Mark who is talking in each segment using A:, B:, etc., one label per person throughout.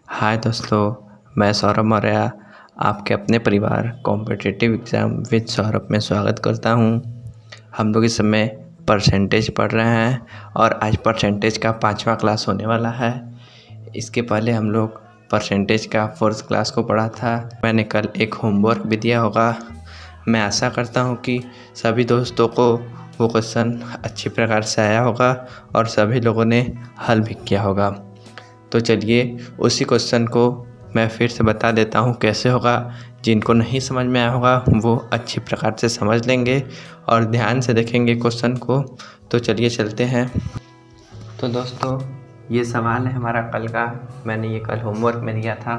A: हाय दोस्तों, मैं सौरभ मौर्य आपके अपने परिवार कॉम्पिटिटिव एग्ज़ाम विद सौरभ में स्वागत करता हूं। हम लोग इस समय परसेंटेज पढ़ रहे हैं और आज परसेंटेज का 5वां क्लास होने वाला है। इसके पहले हम लोग परसेंटेज का 4th क्लास को पढ़ा था। मैंने कल एक होमवर्क भी दिया होगा। मैं आशा करता हूं कि सभी दोस्तों को वो क्वेश्चन अच्छी प्रकार से आया होगा और सभी लोगों ने हल भी किया होगा। तो चलिए उसी क्वेश्चन को मैं फिर से बता देता हूँ कैसे होगा। जिनको नहीं समझ में आया होगा वो अच्छी प्रकार से समझ लेंगे और ध्यान से देखेंगे क्वेश्चन को। तो चलिए चलते हैं। तो दोस्तों ये सवाल है हमारा कल का, मैंने ये कल होमवर्क में दिया था।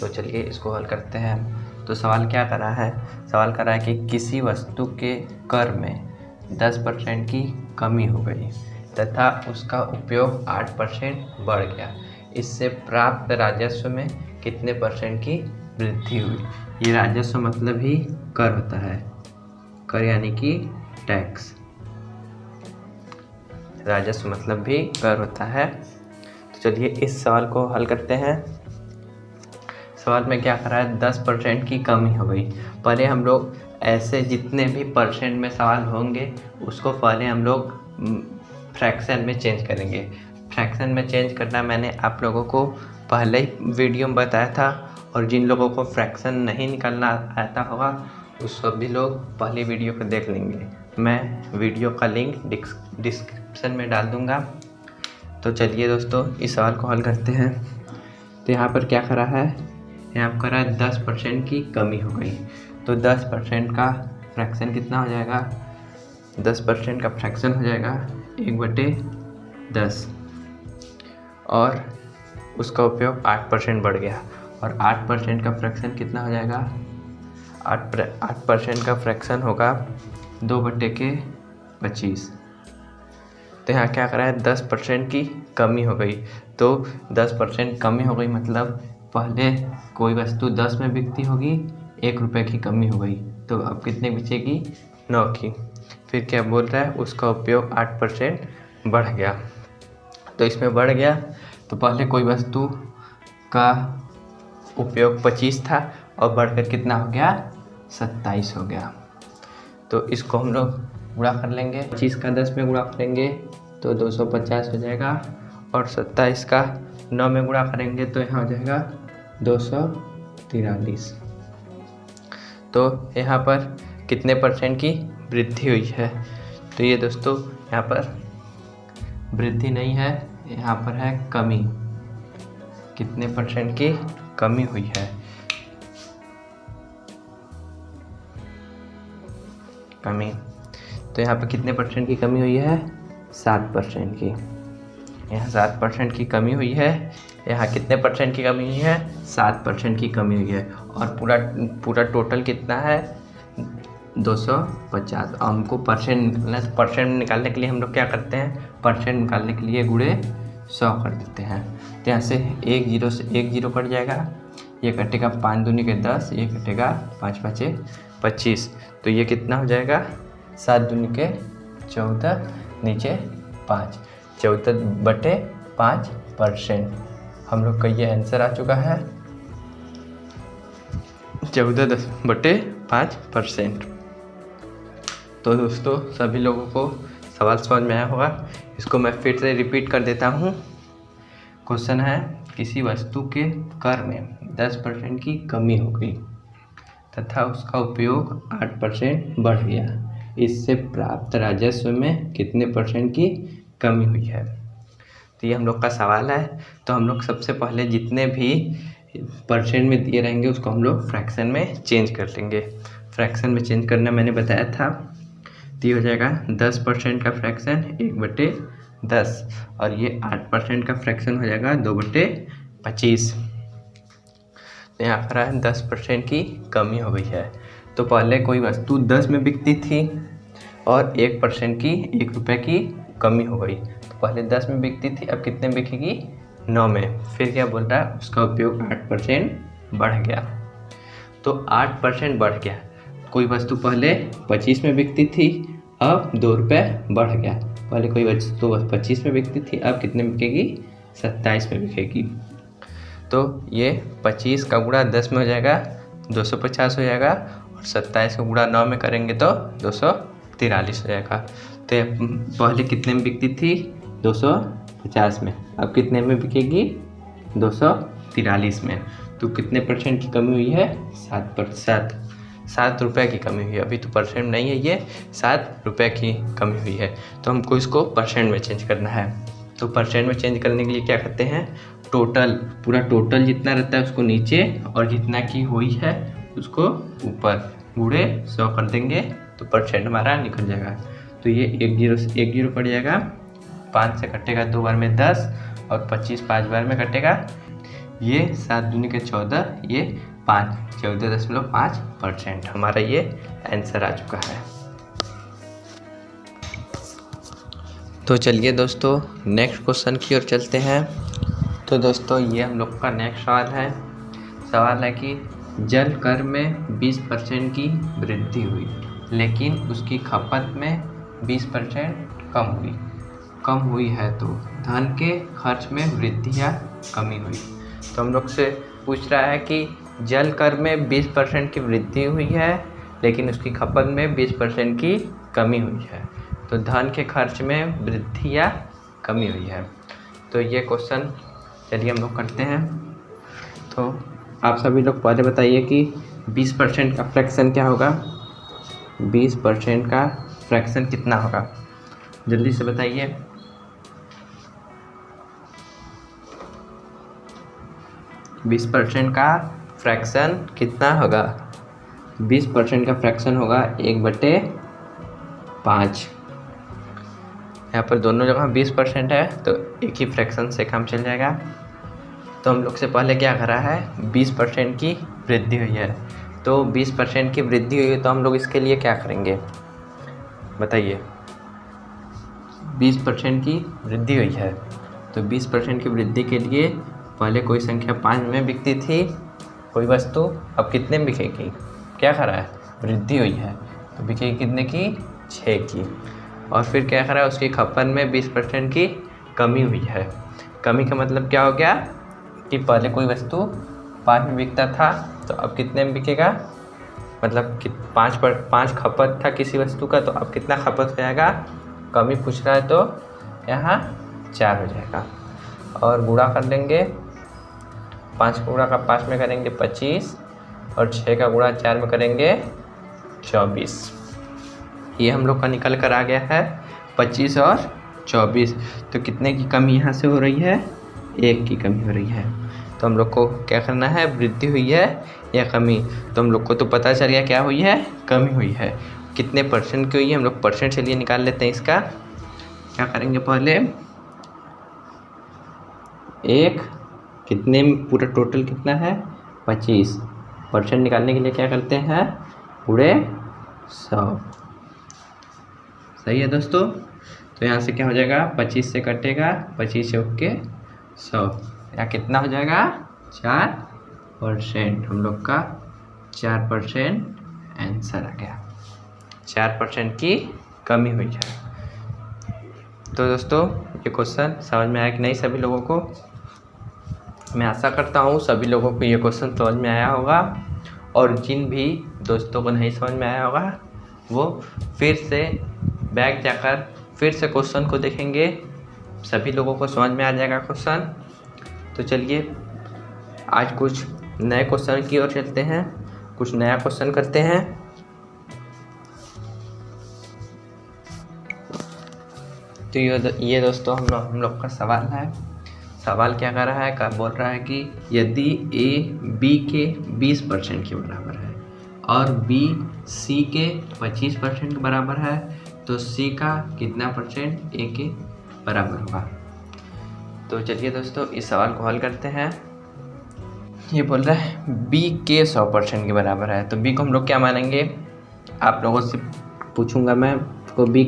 A: तो चलिए इसको हल करते हैं। तो सवाल क्या कर रहा है? सवाल कर रहा है कि किसी वस्तु के कर में 10% की कमी हो गई तथा उसका उपयोग 8% बढ़ गया। इससे प्राप्त राजस्व में कितने परसेंट की वृद्धि हुई? ये राजस्व मतलब ही कर होता है, कर यानी कि टैक्स। राजस्व मतलब भी कर होता है। तो चलिए इस सवाल को हल करते हैं। सवाल में क्या कर रहा है? 10% की कमी हो गई। पहले हम लोग ऐसे जितने भी परसेंट में सवाल होंगे उसको पहले हम लोग फ्रैक्शन में चेंज करेंगे। फ्रैक्शन में चेंज करना मैंने आप लोगों को पहले ही वीडियो में बताया था, और जिन लोगों को फ्रैक्शन नहीं निकालना आता होगा उस सभी लोग पहले वीडियो को देख लेंगे। मैं वीडियो का लिंक डिस्क्रिप्शन में डाल दूँगा। तो चलिए दोस्तों इस सवाल को हल करते हैं। तो यहाँ पर क्या करा है? यहाँ पर करा है 10% की कमी हो गई। तो 10% का फ्रैक्शन कितना हो जाएगा? 10% का फ्रैक्शन हो जाएगा 1/10 और उसका उपयोग 8% बढ़ गया। और 8% का फ्रैक्शन कितना हो जाएगा? 8% का फ्रैक्शन होगा 2/25। तो यहाँ क्या करा है? 10% की कमी हो गई। तो 10% कमी हो गई मतलब पहले कोई वस्तु 10 में बिकती होगी, 1 रुपये की कमी हो गई। तो अब कितने बचेगी? 9 की। फिर क्या बोल रहा है? उसका उपयोग 8% बढ़ गया। तो इसमें बढ़ गया तो पहले कोई वस्तु का उपयोग 25 था और बढ़कर कितना हो गया? 27 हो गया। तो इसको हम लोग गुणा कर लेंगे। 25 का 10 में गुणा करेंगे तो 250 हो जाएगा, और 27 का 9 में गुणा करेंगे तो यहाँ हो जाएगा 243। तो यहाँ पर कितने परसेंट की वृद्धि हुई है? तो ये दोस्तों यहाँ पर वृद्धि नहीं है, यहाँ पर है कमी। कितने परसेंट की कमी हुई है? कमी। तो यहाँ पर कितने परसेंट की कमी हुई है? 7% की। यहाँ 7% की कमी हुई है। यहाँ कितने परसेंट की कमी हुई है? 7% की कमी हुई है। और पूरा टोटल कितना है? 250। हमको परसेंट निकालना है। परसेंट निकालने के लिए हम लोग क्या करते हैं? परसेंट निकालने के लिए गुणे 100 कर देते हैं। तो यहाँ से 1 0 से 1 0 कट जाएगा। ये कटेगा 5 दूनी के 10, ये कटेगा 5 5 25। तो ये कितना हो जाएगा? 7 दूनी के 14, नीचे 5, 14/5%। हम लोग का ये आंसर आ चुका है 14/5%। तो दोस्तों सभी लोगों को सवाल समझ में आया होगा। इसको मैं फिर से रिपीट कर देता हूँ। क्वेश्चन है किसी वस्तु के कर में 10% की कमी हो गई तथा उसका उपयोग 8% बढ़ गया। इससे प्राप्त राजस्व में कितने परसेंट की कमी हुई है? तो ये हम लोग का सवाल है। तो हम लोग सबसे पहले जितने भी परसेंट में दिए रहेंगे उसको हम लोग फ्रैक्शन में चेंज कर लेंगे। फ्रैक्शन में चेंज करना मैंने बताया था। तो ये हो जाएगा 10% का फ्रैक्शन 1/10 और ये 8% का फ्रैक्शन हो जाएगा 2/25। तो यहाँ पर 10% की कमी हो गई है। तो पहले कोई वस्तु 10 में बिकती थी और 1% की 1 रुपये की कमी हो गई। तो पहले 10 में बिकती थी, अब कितने में बिकेगी? 9 में। फिर क्या बोल रहा है? उसका उपयोग 8% बढ़ गया। तो 8% बढ़ गया। कोई वस्तु पहले 25 में बिकती थी, अब 2 रुपये बढ़ गया। पहले कोई वस्तु 25 में बिकती थी, अब कितने में बिकेगी? 27 में बिकेगी। तो ये 25 का गुणा 10 में हो जाएगा 250 हो जाएगा, और 27 का गुणा 9 में करेंगे तो 243 हो जाएगा। तो पहले कितने में बिकती थी? 250 में, अब कितने में बिकेगी? 243 में। तो कितने परसेंट की कमी हुई है? 7%, 7 रुपये की कमी हुई है। अभी तो परसेंट नहीं है, ये 7 रुपये की कमी हुई है। तो हमको इसको परसेंट में चेंज करना है। तो परसेंट में चेंज करने के लिए क्या करते हैं? टोटल, पूरा टोटल जितना रहता है उसको नीचे, और जितना की हुई है उसको ऊपर, गुणे 100 कर देंगे तो परसेंट हमारा निकल जाएगा। तो ये 1 जीरो से 1 जीरो पड़ जाएगा, 5 से कटेगा 2 बार में 10, और 25 5 बार में कटेगा। ये 7 दूनी के 14, ये 14.5% हमारा ये आंसर आ चुका है। तो चलिए दोस्तों नेक्स्ट क्वेश्चन की ओर चलते हैं। तो दोस्तों ये हम लोग का नेक्स्ट सवाल है कि जल कर में 20% की वृद्धि हुई, लेकिन उसकी खपत में 20% कम हुई है, तो धन के खर्च में वृद्धि या कमी हुई। तो हम लोग से पूछ रहा है कि जल कर में 20% की वृद्धि हुई है, लेकिन उसकी खपत में 20% की कमी हुई है, तो धन के खर्च में वृद्धि या कमी हुई है। तो ये क्वेश्चन चलिए हम लोग करते हैं। तो आप सभी लोग पहले बताइए कि 20% का फ्रैक्शन क्या होगा? 20% का फ्रैक्शन कितना होगा? जल्दी से बताइए। 20% का फ्रैक्शन कितना होगा? 20% का फ्रैक्शन होगा 1/5। यहाँ पर दोनों जगह 20% है, तो एक ही फ्रैक्शन से काम चल जाएगा। तो हम लोग से पहले क्या करा है? 20% की वृद्धि हुई है, तो 20% की वृद्धि हुई है, तो हम लोग इसके लिए क्या करेंगे बताइए? 20% की वृद्धि हुई है, तो 20% की वृद्धि के लिए पहले कोई संख्या 5 में बिकती थी कोई वस्तु, अब कितने में बिकेगी? क्या करा है? वृद्धि हुई है, तो बिकेगी कितने की? 6 की। और फिर क्या करा है? उसकी खपत में 20% की कमी हुई है। कमी का मतलब क्या हो गया कि पहले कोई वस्तु 5 में बिकता था, तो अब कितने में बिकेगा? मतलब कि 5 खपत था किसी वस्तु का, तो अब कितना खपत हो जाएगा? कमी पूछ रहा है, तो यहाँ 4 हो जाएगा। और गुणा कर लेंगे, 5 का गुणा का 5 में करेंगे 25, और 6 का गुणा 4 में करेंगे 24। ये हम लोग का निकल कर आ गया है 25 और 24। तो कितने की कमी यहाँ से हो रही है? 1 की कमी हो रही है। तो हम लोग को क्या करना है? वृद्धि हुई है या कमी? तो हम लोग को तो पता चल गया क्या हुई है? कमी हुई है। कितने परसेंट की हुई है? हम लोग परसेंट चलिए निकाल लेते हैं इसका। क्या करेंगे? पहले एक कितने में, पूरा टोटल कितना है? 25। परसेंट निकालने के लिए क्या करते हैं? पूरे 100। सही है दोस्तों। तो यहाँ से क्या हो जाएगा? 25 से कटेगा, 25 चौक के 100, यहाँ कितना हो जाएगा? 4%। हम लोग का 4% आंसर आ गया। 4% की कमी हुई है। तो दोस्तों ये क्वेश्चन समझ में आया कि नहीं सभी लोगों को? मैं आशा करता हूँ सभी लोगों को ये क्वेश्चन समझ में आया होगा, और जिन भी दोस्तों को नहीं समझ में आया होगा वो फिर से बैक जाकर फिर से क्वेश्चन को देखेंगे, सभी लोगों को समझ में आ जाएगा क्वेश्चन। तो चलिए आज कुछ नए क्वेश्चन की ओर चलते हैं, कुछ नया क्वेश्चन करते हैं। तो ये दोस्तों हम लोग का सवाल है। सवाल क्या कर रहा है? बोल रहा है कि यदि A B के 20% के बराबर है और B C के 25% के बराबर है, तो C का कितना परसेंट A के बराबर होगा? तो चलिए दोस्तों इस सवाल को हल करते हैं। ये बोल रहा है B के 100% के बराबर है, तो B को हम लोग क्या मानेंगे? आप लोगों से पूछूंगा मैं, तो B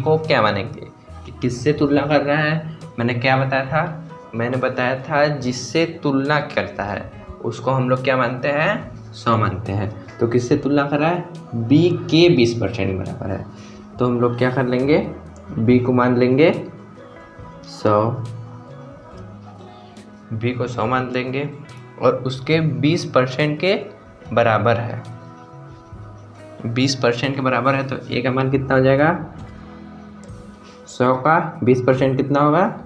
A: को क्या मानेंगे कि किससे तुलना कर रहा है? मैंने क्या बताया था? मैंने बताया था जिससे तुलना करता है उसको हम लोग क्या मानते हैं? 100 मानते हैं। तो किससे तुलना कर रहा है? B के 20% बराबर है, तो हम लोग क्या कर लेंगे? B को मान लेंगे 100, बी को 100 मान लेंगे और उसके 20% के बराबर है, 20% के बराबर है, तो ए का मान कितना हो जाएगा? 100 का 20% कितना होगा?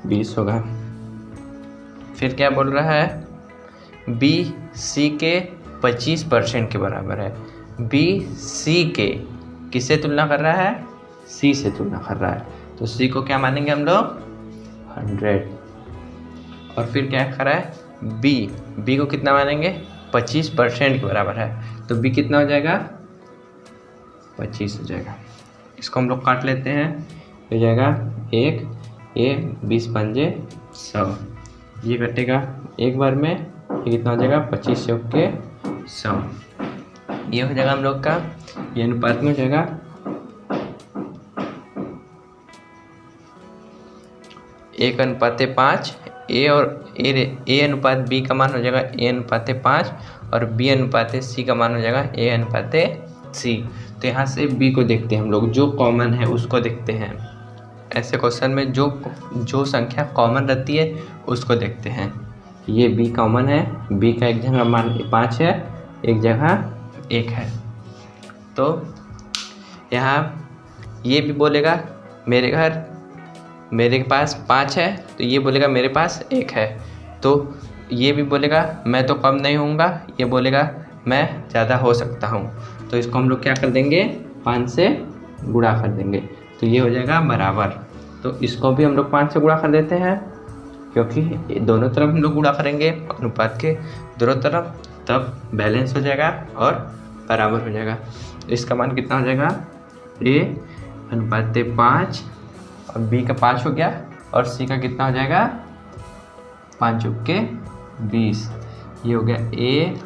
A: 20 होगा। फिर क्या बोल रहा है? बी सी के 25% के बराबर है। बी सी के किससे तुलना कर रहा है? सी से तुलना कर रहा है, तो सी को क्या मानेंगे हम लोग? 100। और फिर क्या कर रहा है? बी को कितना मानेंगे? 25% के बराबर है, तो बी कितना हो जाएगा? 25 हो जाएगा। इसको हम लोग काट लेते हैं, हो जाएगा 1, ये 20 पंजे 100, ये कटेगा एक बार में, ये कितना हो जाएगा? 25 चौक के 100। ये हो जाएगा हम लोग का, ये अनुपात में हो जाएगा 1:5। ए और ए अनुपात बी का मान हो जाएगा A/5 और बी अनुपात सी का मान हो जाएगा A/C। तो यहाँ से बी को देखते हैं हम लोग, जो कॉमन है उसको देखते हैं। ऐसे क्वेश्चन में जो संख्या कॉमन रहती है उसको देखते हैं। ये बी कॉमन है, बी का एक जगह मान 5 है, एक जगह 1 है। तो यहाँ ये भी बोलेगा मेरे पास 5 है, तो ये बोलेगा मेरे पास 1 है। तो ये भी बोलेगा मैं तो कम नहीं होऊंगा, ये बोलेगा मैं ज़्यादा हो सकता हूँ। तो इसको हम लोग क्या कर देंगे? 5 से गुणा कर देंगे, तो ये हो जाएगा बराबर। तो इसको भी हम लोग 5 से गुणा कर देते हैं, क्योंकि दोनों तरफ हम लोग गुणा करेंगे अनुपात के दोनों तरफ, तब बैलेंस हो जाएगा और बराबर हो जाएगा। इसका मान कितना हो जाएगा? A/5 और बी का 5 हो गया, और सी का कितना हो जाएगा? 5 चौक के 20। ये हो गया A/B/C।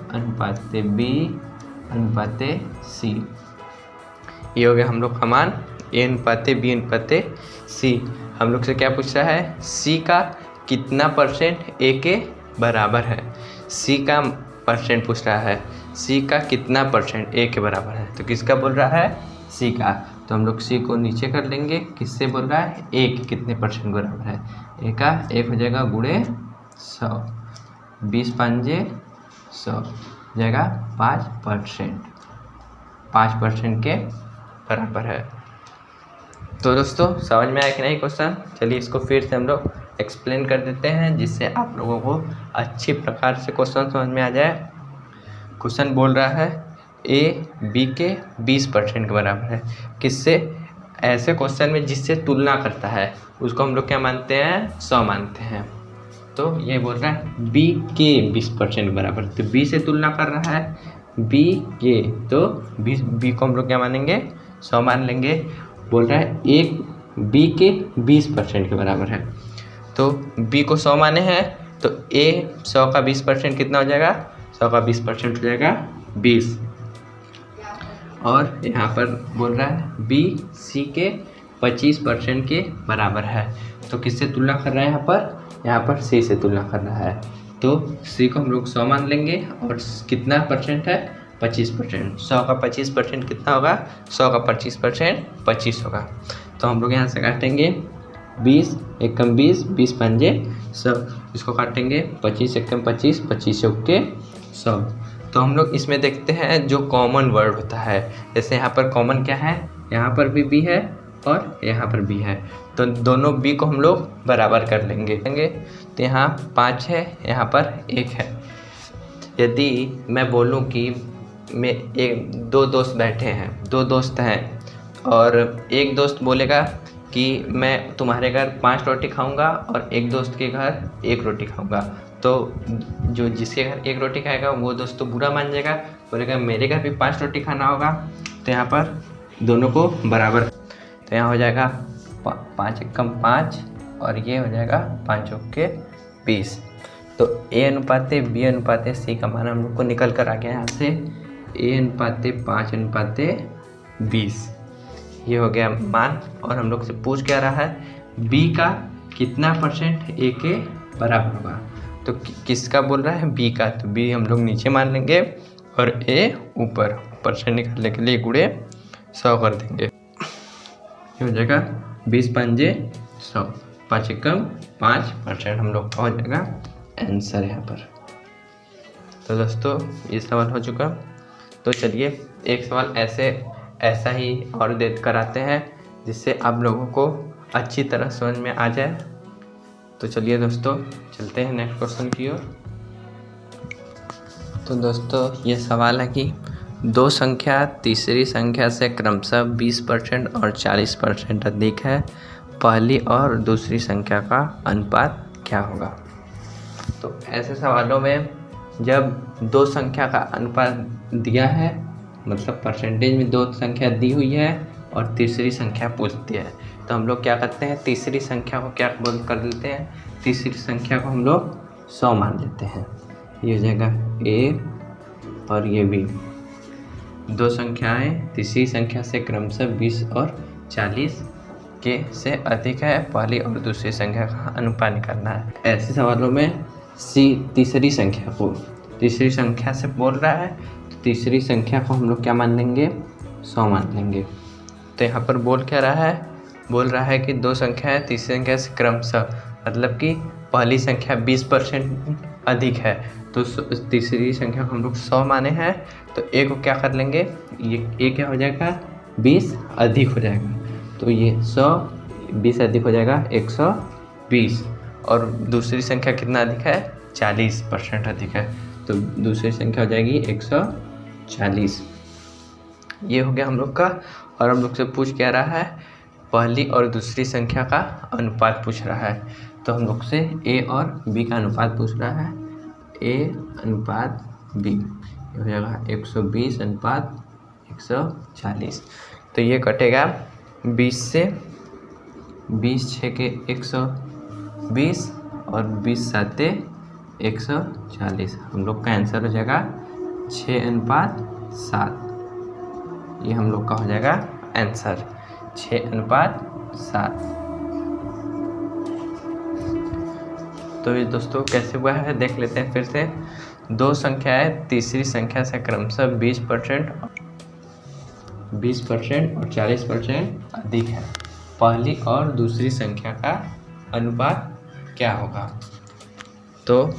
A: ये हो गया हम लोग का मान A/B/C। हम लोग से क्या पूछ रहा है? सी का कितना परसेंट ए के बराबर है। सी का परसेंट पूछ रहा है, सी का कितना परसेंट ए के बराबर है। तो किसका बोल रहा है? सी का। तो हम लोग सी को नीचे कर लेंगे, किससे बोल रहा है? ए के कितने परसेंट बराबर है। ए का 1 हो जाएगा गुणे 100, 20 पंजे 100 जाएगा 5%, 5% के बराबर है। तो दोस्तों समझ में आया कि नहीं क्वेश्चन? चलिए इसको फिर से हम लोग एक्सप्लेन कर देते हैं, जिससे आप लोगों को अच्छी प्रकार से क्वेश्चन समझ में आ जाए। क्वेश्चन बोल रहा है ए बी के 20% के बराबर है। किससे? ऐसे क्वेश्चन में जिससे तुलना करता है उसको हम लोग क्या मानते हैं? 100 मानते हैं। तो ये बोल रहा है बी के 20% बराबर, तो बी से तुलना कर रहा है, बी के, तो बी को हम लोग क्या मानेंगे? 100 मान लेंगे। बोल रहा है एक बी के 20% के बराबर है, तो बी को 100 माने हैं, तो ए 100 का 20% कितना हो जाएगा? 100 का 20% हो जाएगा 20। और यहाँ पर बोल रहा है बी सी के 25% के बराबर है। तो किससे तुलना कर रहा है यहाँ पर? यहाँ पर सी से तुलना कर रहा है, तो सी को हम लोग 100 मान लेंगे, और कितना परसेंट है? 25%। 100 का 25% कितना होगा? 100 का 25% 25 होगा। तो हम लोग यहाँ से काटेंगे 20 एकम 20, 20 पंजे 100, इसको काटेंगे 25 एकम 25, 25 चौक के 100। तो हम लोग इसमें देखते हैं जो कॉमन वर्ड होता है। जैसे यहाँ पर कॉमन क्या है? यहाँ पर भी बी है और यहाँ पर बी है, तो दोनों बी को हम लोग बराबर कर लेंगे। तो यहाँ 5 है, यहाँ पर 1 है। यदि मैं बोलूँ कि दो दोस्त बैठे हैं, 2 दोस्त हैं, और एक दोस्त बोलेगा कि मैं तुम्हारे घर 5 रोटी खाऊंगा और एक दोस्त के घर 1 रोटी खाऊंगा, तो जो जिसके घर 1 रोटी खाएगा वो दोस्त तो बुरा मान जाएगा, बोलेगा मेरे घर भी 5 रोटी खाना होगा। तो यहाँ पर दोनों को बराबर, तो यहाँ हो जाएगा 5 एकम 5 और ये हो जाएगा 5 चौक के 20। तो A/B/C का मान हम लोग को निकल कर आ गया यहाँ से A/5/20। ये हो गया मान। और हम लोग से पूछ क्या रहा है? B का कितना परसेंट A के बराबर होगा। तो किसका बोल रहा है? B का, तो B हम लोग नीचे मान लेंगे और A ऊपर। परसेंट निकालने के लिए गुणे 100 कर देंगे, ये हो जाएगा 20 पंजे 100। 5 एकम 5% हम लोग का हो जाएगा आंसर यहाँ पर। तो दोस्तों ये सवाल हो चुका। तो चलिए एक सवाल ऐसा ही और दे कराते हैं जिससे आप लोगों को अच्छी तरह समझ में आ जाए। तो चलिए दोस्तों चलते हैं नेक्स्ट क्वेश्चन की ओर। तो दोस्तों ये सवाल है कि दो संख्या तीसरी संख्या से क्रमशः 20% और 40% अधिक है, पहली और दूसरी संख्या का अनुपात क्या होगा। तो ऐसे सवालों में जब दो संख्या का अनुपात दिया है, मतलब परसेंटेज में दो संख्या दी हुई है और तीसरी संख्या पूछती है, तो हम लोग क्या करते हैं, तीसरी संख्या को क्या बोल कर देते हैं, तीसरी संख्या को हम लोग 100 मान लेते हैं। ये हो जाएगा A और ये B। दो संख्याएं तीसरी संख्या से क्रमशः 20 और 40 के से अधिक है, पहली और दूसरी संख्या का अनुपात निकालना है। ऐसे सवालों में तीसरी संख्या को तीसरी संख्या से बोल रहा है, तो तीसरी संख्या को हम लोग क्या मान लेंगे, 100 मान लेंगे। तो यहाँ पर बोल क्या रहा है, बोल रहा है कि दो संख्याएं तीसरी संख्या से क्रमशः, मतलब कि पहली संख्या 20% अधिक है, तो तीसरी संख्या को हम लोग 100 माने हैं। तो ए को क्या कर लेंगे, ये ए क्या हो जाएगा, 20 अधिक हो जाएगा, तो ये 100 20 अधिक हो जाएगा 120। और दूसरी संख्या कितना अधिक है, 40% अधिक है, तो दूसरी संख्या हो जाएगी 140। ये हो गया हम लोग का। और हम लोग से पूछ क्या रहा है, पहली और दूसरी संख्या का अनुपात पूछ रहा है। तो हम लोग से ए और बी का अनुपात पूछ रहा है, ए अनुपात बी हो जाएगा 120 अनुपात 140। तो ये कटेगा 20 से, 20 6 के 120 और 20 7 140। हम लोग का आंसर हो जाएगा 6 अनुपात 7। ये हम लोग का हो जाएगा आंसर 6 अनुपात 7। तो ये दोस्तों कैसे हुआ है देख लेते हैं फिर से। दो संख्याएं तीसरी संख्या से क्रमशः 20% और 40% अधिक है, पहली और दूसरी संख्या का अनुपात क्या होगा। तो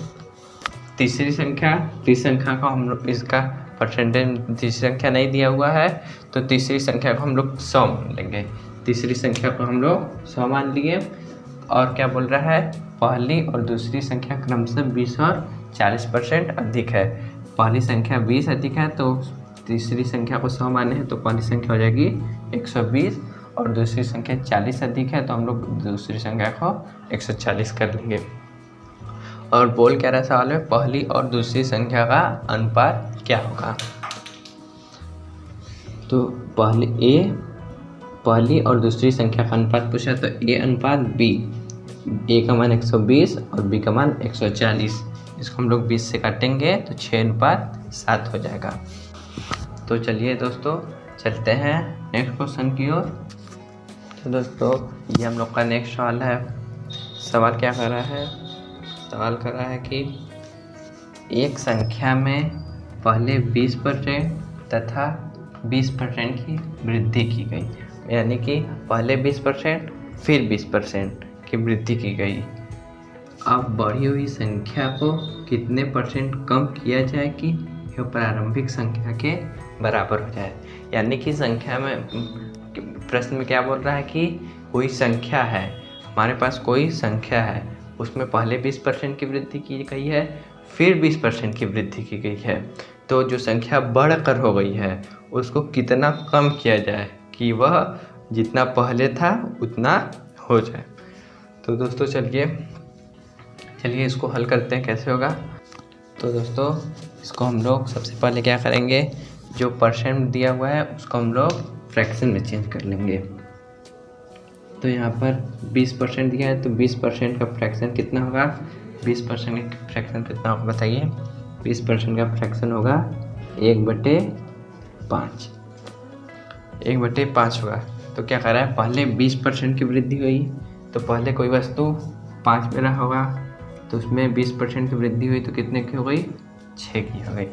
A: तीसरी संख्या को हम लोग, इसका परसेंटेज तीसरी संख्या नहीं दिया हुआ है, तो तीसरी संख्या को हम लोग 100 मान लेंगे। तीसरी संख्या को हम लोग 100 मान लिए। और क्या बोल रहा है, पहली और दूसरी संख्या क्रमशः 20 और 40% अधिक है। पहली संख्या 20 अधिक है, तो तीसरी संख्या को 100 माने हैं, तो पहली संख्या हो जाएगी 120 और दूसरी संख्या 40 अधिक है, तो हम लोग दूसरी संख्या को 140 कर लेंगे। और बोल क्या रहा है सवाल में, पहली और दूसरी संख्या का अनुपात क्या होगा। तो पहली और दूसरी संख्या का अनुपात पूछा, तो ए अनुपात बी, ए का मान 120 और बी का मान 140। इसको हम लोग 20 से काटेंगे तो 6 अनुपात 7 हो जाएगा। तो चलिए दोस्तों चलते हैं नेक्स्ट क्वेश्चन की ओर। तो दोस्तों ये हम लोग का नेक्स्ट सवाल है। सवाल क्या कर रहा है, सवाल कर रहा है कि एक संख्या में पहले 20% तथा 20% की वृद्धि की गई, यानी कि पहले 20% फिर 20% की वृद्धि की गई। अब बढ़ी हुई संख्या को कितने परसेंट कम किया जाए कि यह प्रारंभिक संख्या के बराबर हो जाए। यानी कि संख्या में, प्रश्न में क्या बोल रहा है कि कोई संख्या है, हमारे पास कोई संख्या है, उसमें पहले 20% की वृद्धि की गई है, फिर 20% की वृद्धि की गई है, तो जो संख्या बढ़कर हो गई है उसको कितना कम किया जाए कि वह जितना पहले था उतना हो जाए। तो दोस्तों चलिए इसको हल करते हैं, कैसे होगा। तो दोस्तों इसको हम लोग सबसे पहले क्या करेंगे, जो परसेंट दिया हुआ है उसको हम लोग फ्रैक्शन में चेंज कर लेंगे। तो यहाँ पर 20% दिया है, तो 20% का फ्रैक्शन कितना होगा, 20% का फ्रैक्शन कितना होगा बताइए। 20% का फ्रैक्शन होगा 1/5, 1/5 होगा। तो क्या कर रहा है, पहले 20% की वृद्धि हुई, तो पहले कोई वस्तु 5 में रहा होगा, तो उसमें 20% की वृद्धि हुई, तो कितने की हो गई, 6 की हो गई।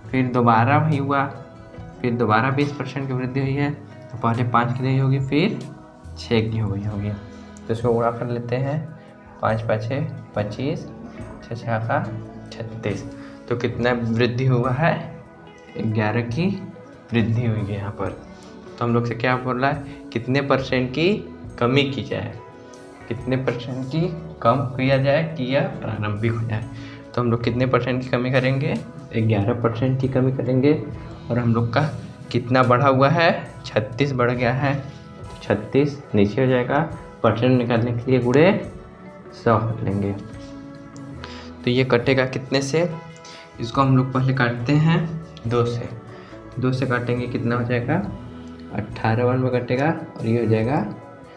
A: फिर दोबारा वही हुआ, फिर दोबारा 20% की वृद्धि हुई है, तो पहले 5 की नहीं होगी, फिर 6 की हो गई होगी। तो इसको गुणा कर लेते हैं। 5 5 25, 6 6 36। तो कितना वृद्धि हुआ है? 11 की वृद्धि हुई है यहाँ पर। तो हम लोग से क्या बोल रहा है? कितने परसेंट की कमी की जाए, कितने परसेंट की कम किया जाए कि यह प्रारंभिक हो जाए। तो हम लोग कितने परसेंट की कमी करेंगे? 11% की कमी करेंगे। और हम लोग का कितना बढ़ा हुआ है? 36 बढ़ गया है। 36 नीचे हो जाएगा, परसेंट निकालने के लिए गुणे 100 कर लेंगे। तो ये कटेगा कितने से? इसको हम लोग पहले काटते हैं 2 से। 2 से काटेंगे कितना हो जाएगा? 18 वन में कटेगा और ये हो जाएगा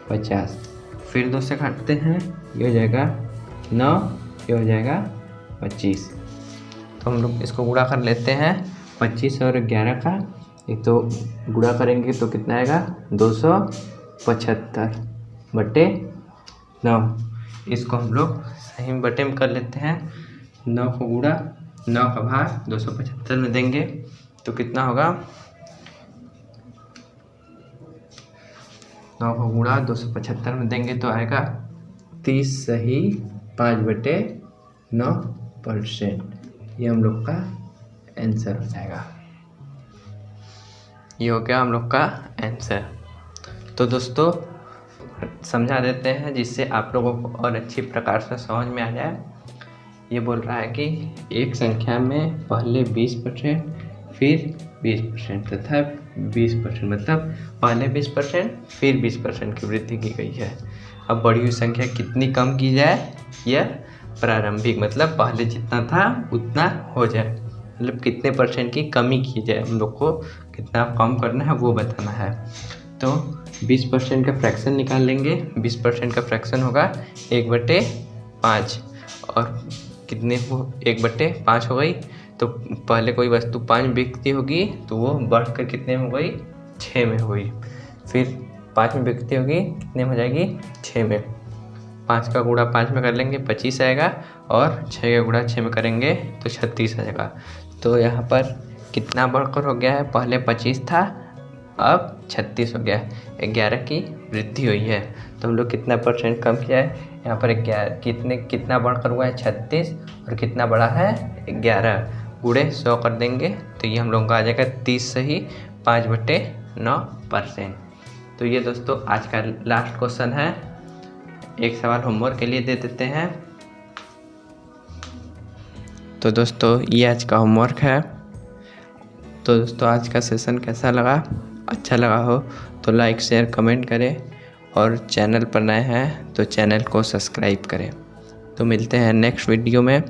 A: 50। फिर 2 से काटते हैं, ये हो जाएगा 9, ये हो जाएगा 25। तो हम लोग इसको गुणा कर लेते हैं 25 और 11 का। एक तो गुणा करेंगे तो कितना आएगा? 275 बटे 9। इसको हम लोग सही में बटे में कर लेते हैं। 9 को गुणा, 9 का भाग 275 में देंगे तो कितना होगा? 9 को गुणा 275 में देंगे तो आएगा 30 सही 5/9%। ये हम लोग का आंसर हो जाएगा। ये हो गया हम लोग का आंसर। तो दोस्तों समझा देते हैं जिससे आप लोगों को और अच्छी प्रकार से समझ में आ जाए। ये बोल रहा है कि एक संख्या में पहले 20%, फिर 20% तथा 20%, मतलब पहले 20% फिर 20% की वृद्धि की गई है। अब बढ़ी हुई संख्या कितनी कम की जाए? यह प्रारंभिक, मतलब पहले जितना था उतना हो जाए, मतलब कितने परसेंट की कमी की जाए। हम लोग को कितना कम करना है वो बताना है। तो 20% का फ्रैक्शन निकाल लेंगे। 20% का फ्रैक्शन होगा 1/5 और कितने हो? 1/5 हो गई। तो पहले कोई वस्तु 5 बिकती होगी तो वो बढ़कर कितने में हो गई? 6 में हो गई। फिर 5 में बिकती होगी, कितने में हो जाएगी? 6 में। 5 का गुणा 5 में कर लेंगे 25 आएगा और 6 का गुणा 6 में करेंगे तो 36 आएगा। तो यहाँ पर कितना बढ़कर हो गया है? पहले 25 था, अब 36 हो गया। 11 की वृद्धि हुई है। तो हम लोग कितना परसेंट कम किया है? यहाँ पर 11 कितना बढ़कर हुआ है? 36 और कितना बढ़ा है? 11 गुणे 100 कर देंगे तो ये हम लोग का आ जाएगा 30 सही 5/9%। तो ये दोस्तों आज का लास्ट क्वेश्चन है। एक सवाल होमवर्क के लिए दे देते हैं। तो दोस्तों ये आज का होमवर्क है। तो दोस्तों आज का सेशन कैसा लगा? अच्छा लगा हो तो लाइक शेयर कमेंट करें और चैनल पर नए हैं तो चैनल को सब्सक्राइब करें। तो मिलते हैं नेक्स्ट वीडियो में।